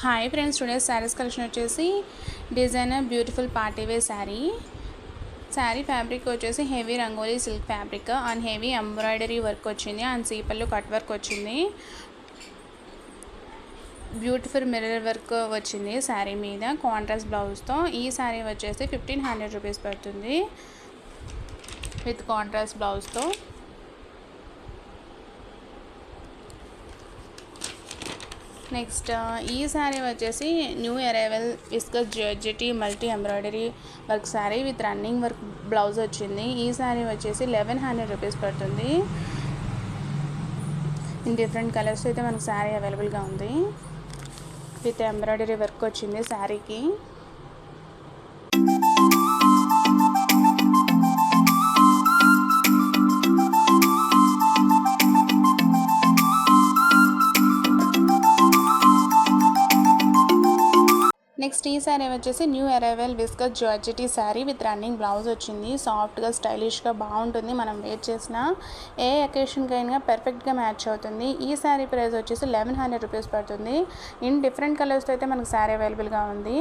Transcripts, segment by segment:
Hi friends, today saris collection వచ్చేసి designer beautiful party wear sari fabric వచ్చేసి heavy rangoli silk fabric and heavy embroidery work వచ్చింది and సీపల్లో cut work వచ్చింది. Beautiful mirror work వచ్చింది శారీ మీద contrast బ్లౌజ్తో. ఈ శారీ వచ్చేసి 1500 రూపీస్ పడుతుంది విత్ కాంట్రాస్ట్ బ్లౌజ్తో. నెక్స్ట్ ఈ శారీ వచ్చేసి new arrival viscous georgette multi embroidery work sari with running work blouse వచ్చింది. ఈ శారీ వచ్చేసి 1100 రూపీస్ పడుతుంది. ఇన్ డిఫరెంట్ కలర్స్ అయితే మనకు శారీ అవైలబుల్గా ఉంది. విత్ ఎంబ్రాయిడరీ వర్క్ వచ్చింది శారీకి. నెక్స్ట్ ఈ శారీ వచ్చేసి new arrival viscous georgette sari with running blouse వచ్చింది. సాఫ్ట్గా స్టైలిష్గా బాగుంటుంది. మనం వేర్ చేసిన ఏ అకేషన్కి అయినా పర్ఫెక్ట్గా మ్యాచ్ అవుతుంది. ఈ శారీ ప్రైస్ వచ్చేసి 1100 రూపీస్ పడుతుంది. ఇన్ డిఫరెంట్ కలర్స్తో అయితే మనకు శారీ అవైలబుల్గా ఉంది.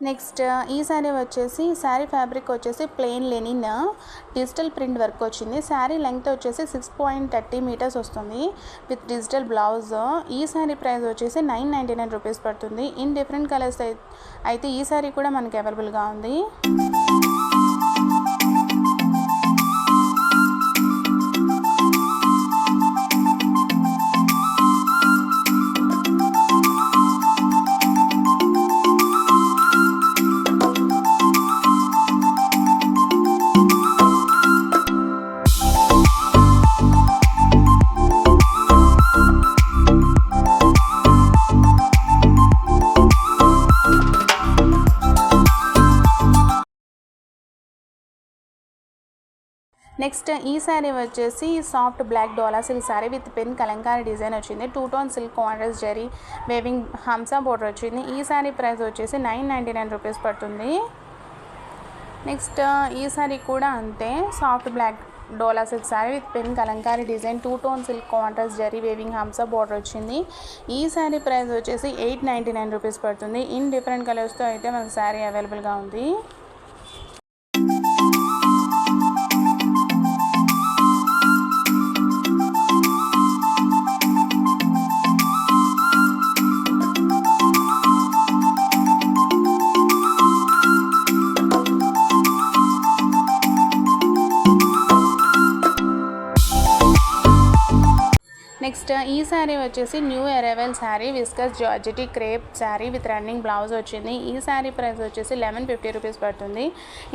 నెక్స్ట్ ఈ శారీ వచ్చేసి శారీ ఫ్యాబ్రిక్ వచ్చేసి plain Lenin digital print work వచ్చింది. శారీ లెంగ్త్ వచ్చేసి 6.30 మీటర్స్ వస్తుంది విత్ డిజిటల్ బ్లౌజ్. ఈ శారీ ప్రైస్ వచ్చేసి 999 రూపీస్ పడుతుంది. ఇన్ డిఫరెంట్ కలర్స్ అయితే ఈ శారీ కూడా మనకి అవైలబుల్గా ఉంది. నెక్స్ట్ ఈ శారీ వచ్చేసి soft black Dola silk sari with pen Kalamkari design వచ్చింది. 2 tone silk contrast zari weaving Hamsa border వచ్చింది. ఈ శారీ ప్రైస్ వచ్చేసి 999 రూపీస్ పడుతుంది. నెక్స్ట్ ఈ శారీ కూడా అంతే, soft black Dola silk sari with pen Kalamkari design 2 tone silk contrast zari weaving Hamsa border వచ్చింది. ఈ శారీ ప్రైస్ వచ్చేసి 899 రూపీస్ పడుతుంది. ఇన్ డిఫరెంట్ కలర్స్తో అయితే మనకు శారీ అవైలబుల్గా ఉంది. నెక్స్ట్ ఈ శారీ వచ్చేసి new arrival sari viscous georgette crepe sari with running blouse వచ్చింది. ఈ శారీ ప్రైస్ వచ్చేసి 1150 రూపీస్ పడుతుంది.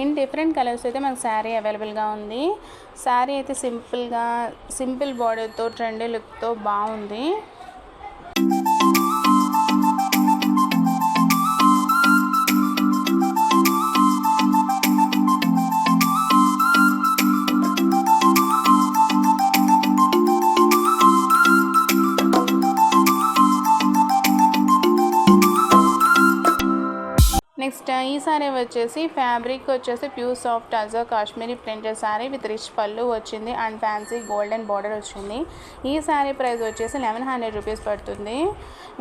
ఇన్ డిఫరెంట్ కలర్స్ అయితే మనకు శారీ అవైలబుల్గా ఉంది. శారీ అయితే సింపుల్ బార్డర్తో ట్రెండీ లుక్తో బాగుంది. నెక్స్ట్ ఈ శారీ వచ్చేసి ఫ్యాబ్రిక్ వచ్చేసి ప్యూర్ సాఫ్ట్ అజో Kashmiri printed sari with rich పళ్ళు వచ్చింది అండ్ ఫ్యాన్సీ గోల్డెన్ బార్డర్ వచ్చింది. ఈ శారీ ప్రైస్ వచ్చేసి 1100 రూపీస్ పడుతుంది.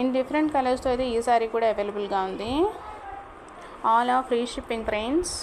ఇన్ డిఫరెంట్ కలర్స్తో అయితే ఈ శారీ కూడా అవైలబుల్గా ఉంది. All are free shipping friends.